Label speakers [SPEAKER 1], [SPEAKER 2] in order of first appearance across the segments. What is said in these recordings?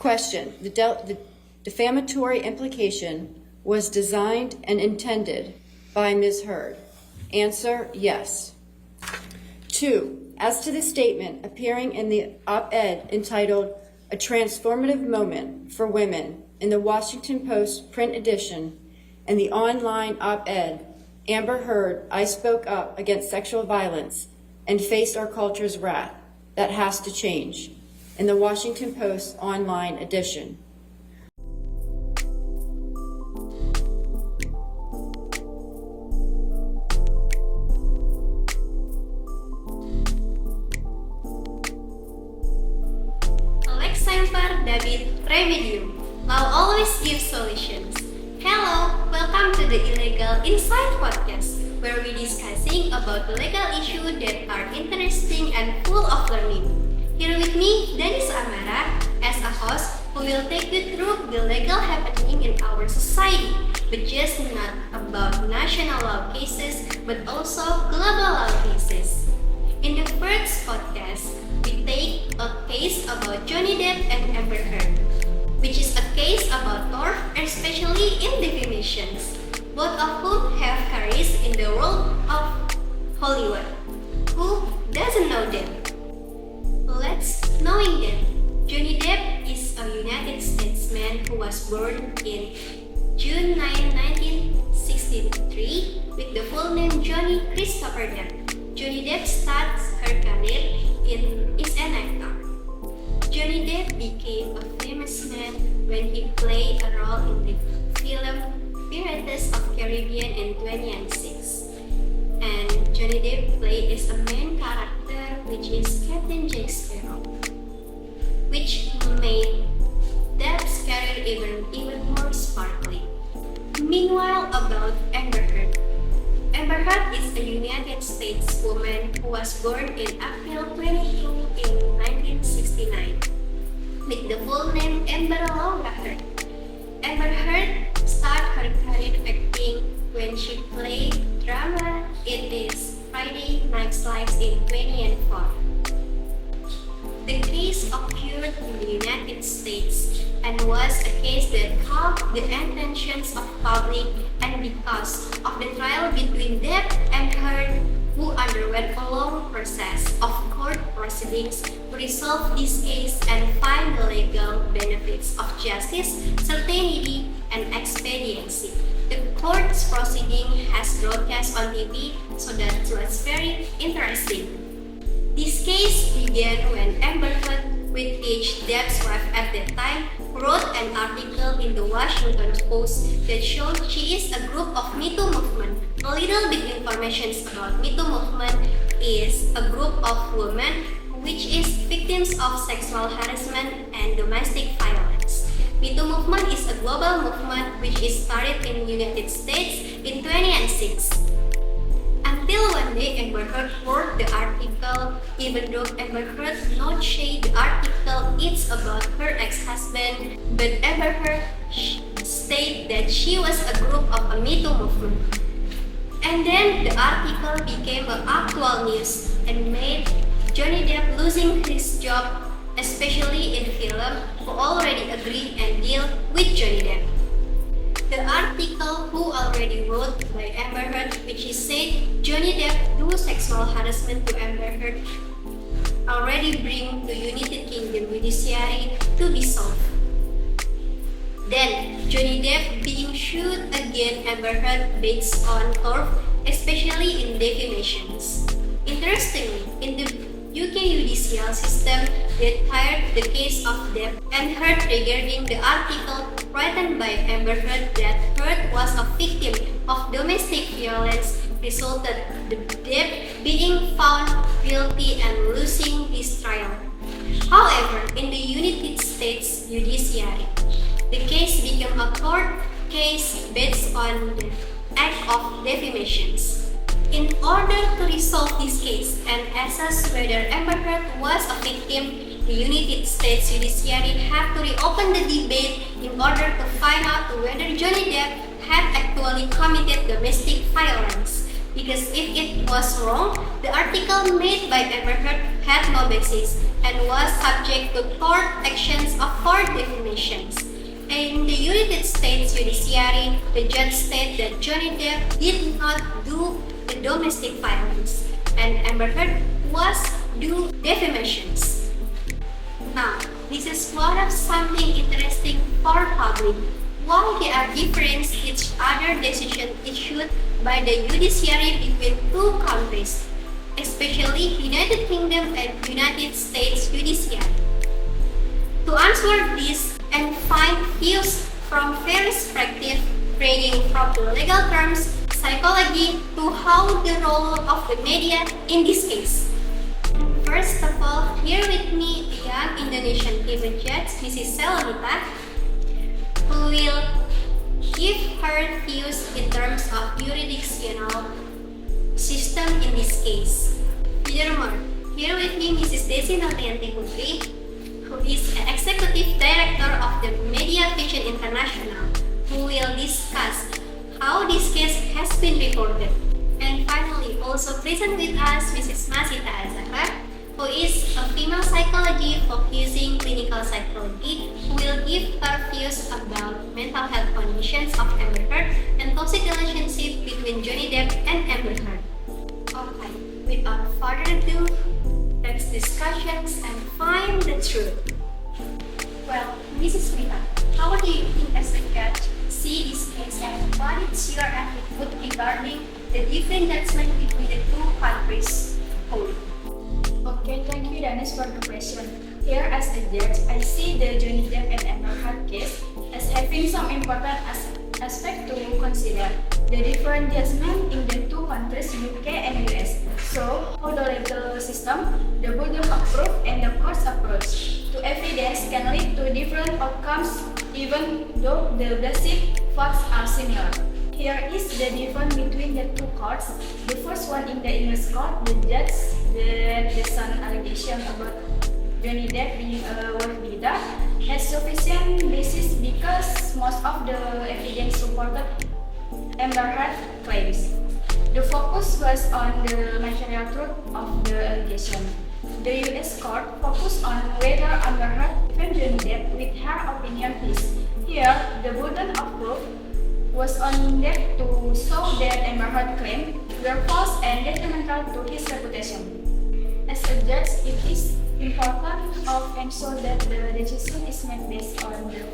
[SPEAKER 1] Question: the defamatory implication was designed and intended by Ms. Heard. Answer: yes. 2. As to the statement appearing in the op-ed entitled "A Transformative Moment for Women" in the Washington Post print edition and the online op-ed, Amber Heard, "I spoke up against sexual violence and faced our culture's wrath. That has to change," in the Washington Post online edition.
[SPEAKER 2] Alexander David Remedium. Law always gives solutions. Hello, welcome to the Illegal Insight Podcast, where we're discussing about the legal issues that are interesting and full of learning. Here with me, Danis Amara, as a host who will take you through the legal happening in our society, but just not about national law cases, but also global law cases. In the first podcast, we take a case about Johnny Depp and Amber Heard, which is a case about tort, especially in defamations, both of whom have careers in the world of Hollywood. Who doesn't know them? Let's knowing them. Johnny Depp is a United States man who was born in June 9, 1963, with the full name Johnny Christopher Depp. Johnny Depp starts her career as an actor. Johnny Depp became a famous man when he played a role in the film Pirates of Caribbean in 2006. And Johnny Depp played as a main character, which is Captain Jack Sparrow, which made Depp's career even more sparkly. Meanwhile, about Amber Heard. Amber Heard is a United States woman who was born in April 22 in 1969, with the full name Amber Laura Heard. Amber Heard started her career acting when she played drama in this Friday Night Lights in 2004. The case occurred in the United States and was a case that caught the attentions of public, and because of the trial between Depp and Heard, who underwent a long process of court proceedings to resolve this case and find the legal benefits of justice, certainty, and expediency. The court's proceeding has broadcast on TV, so that was very interesting. This case began when Amber Heard, with age Depp's wife at the time, wrote an article in the Washington Post that showed she is a group of Me Too movement. A little bit information about Me Too movement is a group of women which is victims of sexual harassment and domestic violence. Me Too movement is a global movement which is started in the United States in 2006. Until one day Amber Heard wrote the article, even though Amber Heard not say the article is about her ex-husband, but Amber Heard stated that she was a group of a Me Too movement. And then the article became an actual news and made Johnny Depp losing his job, especially in film, who already agreed and deal with Johnny Depp. The article who already wrote by Amber Heard, which is said Johnny Depp do sexual harassment to Amber Heard, already bring the United Kingdom judiciary to be solved. Then Johnny Depp being sued against Amber Heard based on tort, especially in defamations. Interestingly, in the UK judicial system that heard the case of Depp and Heard regarding the article written by Amber Heard that Heard was a victim of domestic violence resulted in Depp being found guilty and losing his trial. However, in the United States judiciary, the case became a court case based on the act of defamations. In order to resolve this case and assess whether Amber Heard was a victim, the United States judiciary had to reopen the debate in order to find out whether Johnny Depp had actually committed domestic violence. Because if it was wrong, the article made by Amber Heard had no basis. and was subject to court actions of court defamations. In the United States judiciary, the judge stated that Johnny Depp did not do the domestic violence and Amber Heard was do defamations. Now, this is one of something interesting for public. Why they are different each other decision issued by the judiciary between two countries, especially United Kingdom and United States judiciary. To answer this and find views from various perspectives, ranging from the legal terms, psychology, to how the role of the media in this case. First of all, here with me the young Indonesian TV judge, Mrs. Selamita, who will give her views in terms of jurisdictional system in this case. Furthermore, here with me Mrs. Desi Novianti Putri, who is an executive director of the Media Vision International, who will discuss how this case has been reported. And finally, also present with us Mrs. Masita Azhar, who is a female psychology focusing clinical psychology, who will give her views about mental health conditions of Amber Heard and toxic relationship between Johnny Depp and Amber Heard. Okay, without further ado, let's discussions and find the truth. Well, Mrs. Smita, how do you think as a judge see this case and what is your attitude regarding the different judgment between the two countries?
[SPEAKER 3] Okay, thank you Danis for the question. Here as a judge, I see the Johnny Depp and Amber Heard case as having some important aspect to consider. The different judgment in the two countries, UK and US. So, how the legal system, the burden of proof and the court's approach to evidence can lead to different outcomes even though the basic facts are similar. Here is the difference between the two courts. The first one in the English court, the judge that the some allegation about Johnny Depp being a wife beater has sufficient basis because most of the evidence supported Amber Heard claims. The focus was on the material truth of the allegation. The US court focused on whether Amber Heard defended Johnny Depp with her opinion piece. Here, the burden of proof was on Depp to show that Amber Heard claims were false and detrimental to his reputation. As a judge, it is important to ensure that the decision is made based on the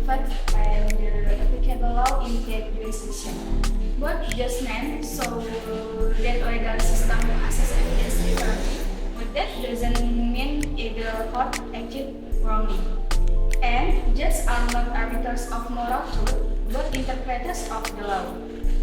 [SPEAKER 3] facts and the applicable law in that jurisdiction. Both judgments show that legal system assess evidence differently, but that doesn't mean either court acted wrongly. And judges are not arbiters of moral truth, but interpreters of the law.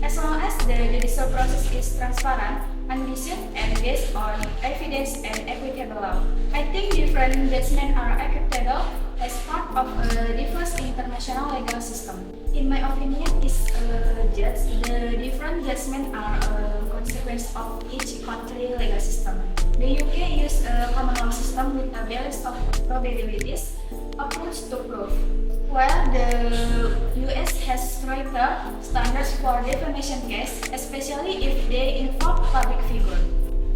[SPEAKER 3] As long as the judicial process is transparent, unbiased, and based on evidence and equitable law, I think different judgments are acceptable as part of a diverse international legal system. In my opinion, as a judge, the different judgments are a consequence of each country's legal system. The UK uses a common law system with a balance of probabilities approach to proof, while the US has stricter standards for defamation case, especially if they involve public figure.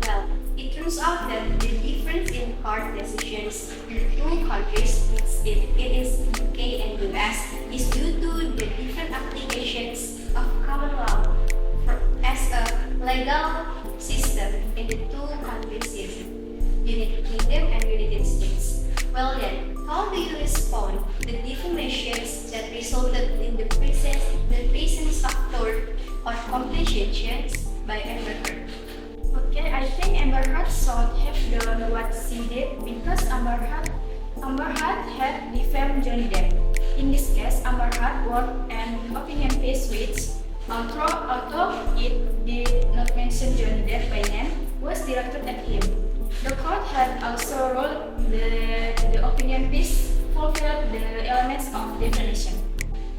[SPEAKER 2] Well, it turns out that the difference in court decisions in two countries, it is UK and US, is due to the different applications of common law as a legal system in the two countries, United Kingdom and United States. Well then, how do you respond to the defamations that resulted in the presence of tort or complications by Amber Heard?
[SPEAKER 3] Okay, I think Amber Heard should have done what she did because Amber Heard had defamed Johnny Depp. In this case, Amber Heard wrote an opinion piece which, although it did not mention Johnny Depp by name, was directed at him. The court had also ruled that the opinion piece fulfilled the elements of defamation.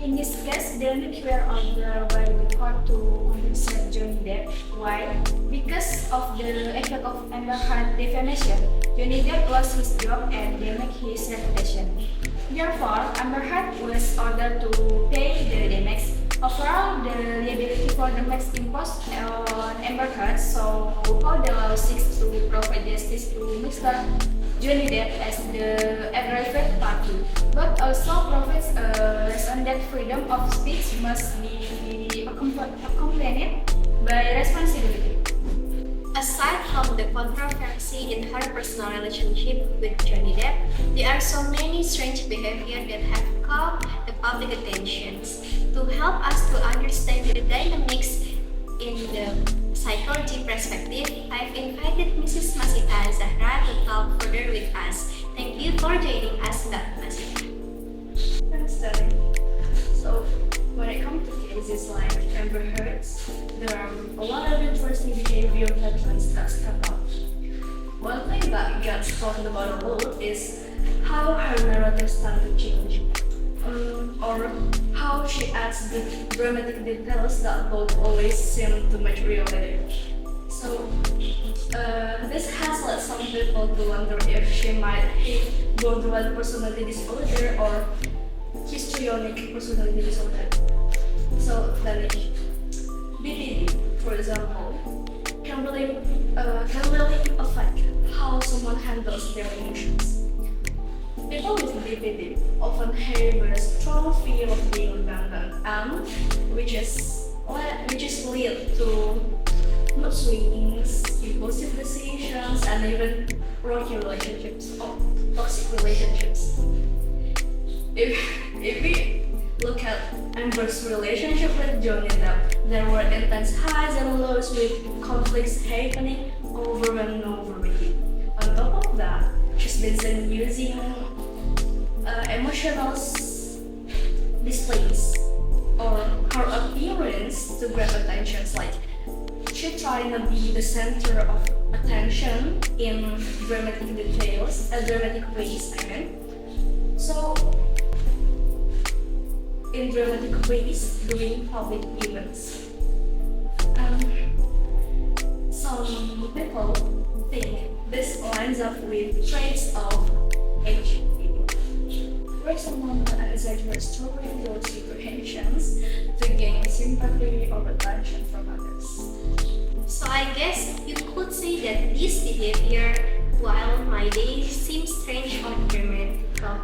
[SPEAKER 3] In this case, the damages were ordered by the court to compensate Johnny Depp. Why? Because of the effect of Amber Heard defamation, Johnny Depp lost his job and damaged his reputation. Therefore, Amber Heard was ordered to pay the damage. Overall, the liability for the damage imposed on Amber Heard, so how the law seeks to provide justice to Mr. Johnny Depp as the aggrieved party, but also provides a lesson that freedom of speech must be accompanied by responsibility.
[SPEAKER 2] Aside from the controversy in her personal relationship with Johnny Depp, there are so many strange behaviors that have caught the public attention. To help us to understand the dynamics in the psychology perspective, I've invited Mrs. Masita Zahra to talk further with us. Thank you for joining us, Mbak Masita.
[SPEAKER 3] Thanks, darling. So, when it comes to cases like Amber Heard's, there are a lot of interesting behavior patterns that stand out. One thing that gets talked about a lot is how her narrative started to change, or how she adds the dramatic details that don't always seem to match reality. So, this has led some people to wonder if she might have borderline personality disorder or histrionic personality disorder. So, Danish, BPD, for example, can really affect how someone handles their emotions. People with BPD often have a strong fear of being abandoned, and which is lead to mood swings, impulsive decisions, and even rocky relationships or toxic relationships. If we look at Amber's relationship with Johnny Depp, there were intense highs and lows with conflicts happening over and over again. On top of that, she's been seen using emotional displays or her appearance to grab attention, like she trying to be the center of attention in dramatic ways. So, in dramatic ways during public events. Some people think this lines up with traits of HPD, where someone exaggerates during those situations to gain sympathy or attention from others.
[SPEAKER 2] So I guess you could say that this behavior, while my day seems strange or dramatical,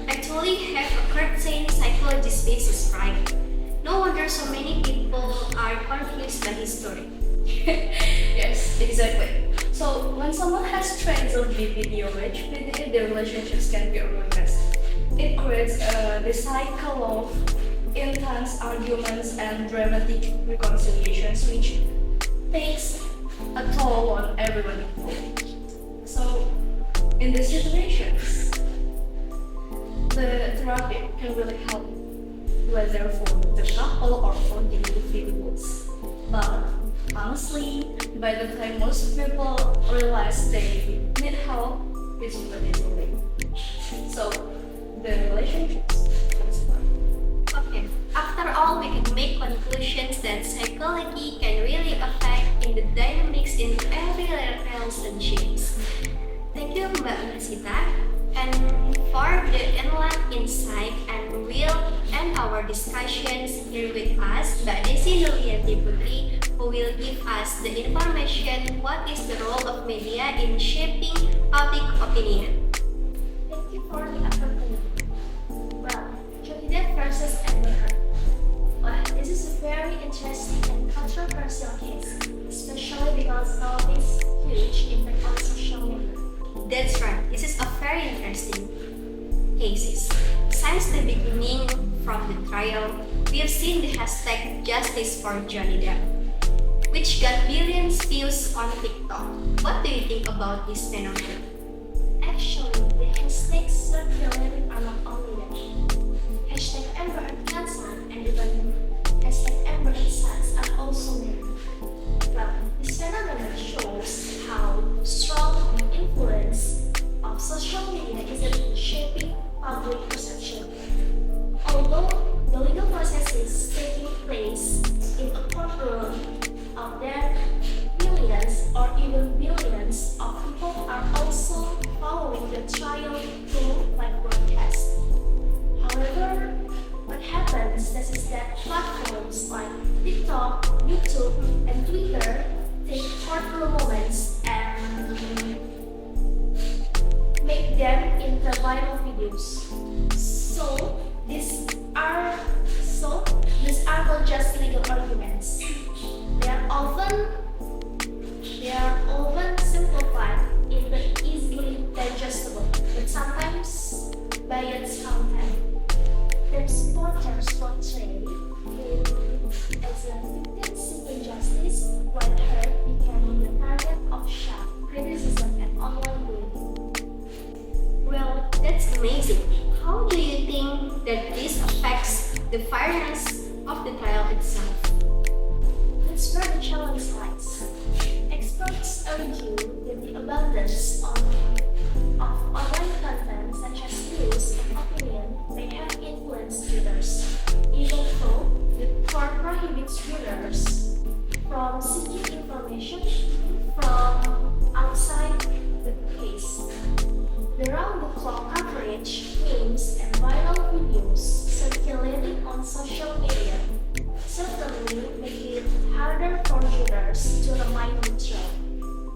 [SPEAKER 2] actually have a certain psychologist basis, right? No wonder so many people are confused by his story.
[SPEAKER 3] Yes, exactly. So when someone has traits of BPD or HPD, their relationships can be ruinous. It creates the cycle of intense arguments and dramatic reconciliations, which takes a toll on everyone involved. So, in these situations, the therapy can really help, whether for the couple or for the individuals. But honestly, by the time most people realize they need help, it's already too late. So, the relationships comes apart.
[SPEAKER 2] Okay, after all, we can make conclusions that psychology can really affect in the dynamics in every relationships. Thank you, Mbak Masita, and for the enlightened insight, and we'll end our discussions here with us, Mbak Desi Nulianti Putri, who will give us the information what is the role of media in shaping public opinion.
[SPEAKER 4] Thank you for the opportunity. Well, Johnny Depp versus Amber Heard. Well, this is a very interesting and controversial case, especially because now it's huge impact on social media.
[SPEAKER 2] That's right, this is a very interesting cases. Since the beginning from the trial, we have seen the hashtag Justice for Johnny Depp, which got billions views on TikTok. What do you think about this phenomenon?
[SPEAKER 4] Actually, the hashtags circulating are not only that. Hashtag Amber Heard Cancel and even hashtag Amber Heard Sucks are also there. Well, this phenomenon shows how strong the influence of social media is in shaping public perception. Although the legal process is taking place in a courtroom out there, millions or even billions of people are also following the trial through live broadcast. However, what happens is that platforms like TikTok, YouTube, and Twitter take courtroom moments and often simplified into easily digestible, but sometimes biased content. The supporters portray him as a victim seeking justice, while Heard became the target of sharp criticism and online bullying.
[SPEAKER 2] Well, that's amazing. How do you think that this affects the fairness of the trial itself?
[SPEAKER 4] That's where the challenge lies. Experts argue that the abundance of online content such as news and opinion may have influenced readers, even though the court prohibits readers from seeking information from outside the case. The round-the-clock coverage, memes, and viral videos circulating on social media certainly make it harder for readers to remain neutral.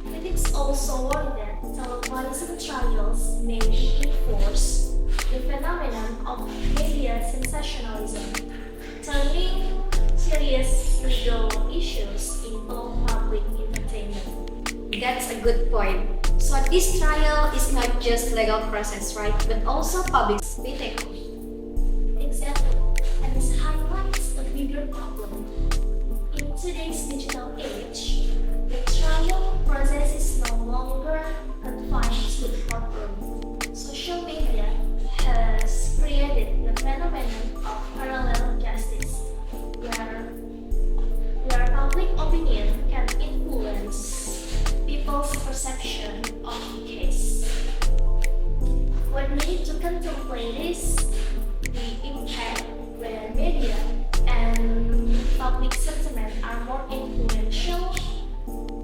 [SPEAKER 4] Critics also worry that televised trials may reinforce the phenomenon of media sensationalism, turning serious legal issues into public entertainment.
[SPEAKER 2] That's a good point. So this trial is not just legal process, right? But also public spectacle.
[SPEAKER 4] Exactly, and this highlights a bigger problem. In today's digital age, the trial process is no longer confined to the courtroom. Social media has created the phenomenon of parallel justice, where public opinion can influence people's perception of the case. What we need to contemplate is the impact where media and public sentiment are more influential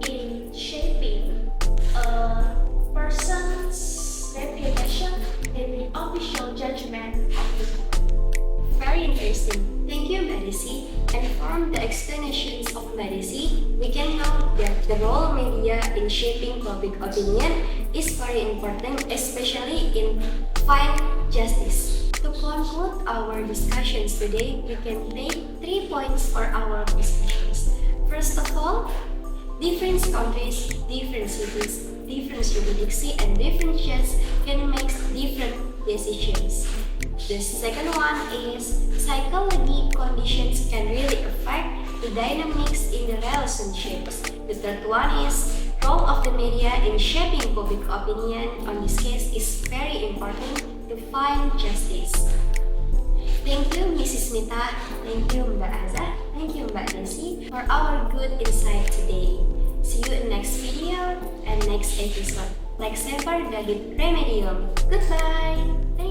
[SPEAKER 4] in shaping a person's reputation than the official judgment of the court.
[SPEAKER 2] Very interesting. Thank you, Medici. And from the explanations of Medici, we can know that the role of media in shaping public opinion is very important, especially in find justice. To conclude our discussions today, we can take 3 points for our discussions. First of all, different countries, different cities, different jurisdictions, and different judges can make different decisions. The second one is psychology conditions can really affect the dynamics in the relationships. The third one is role of the media in shaping public opinion on this case is very important to find justice. Thank you, Mrs. Mita. Thank you, Mbak Azza. Thank you, Mbak Desi, for our good insight today. See you in next video and next episode. Like Semper Dadit Remedium. Goodbye. Thank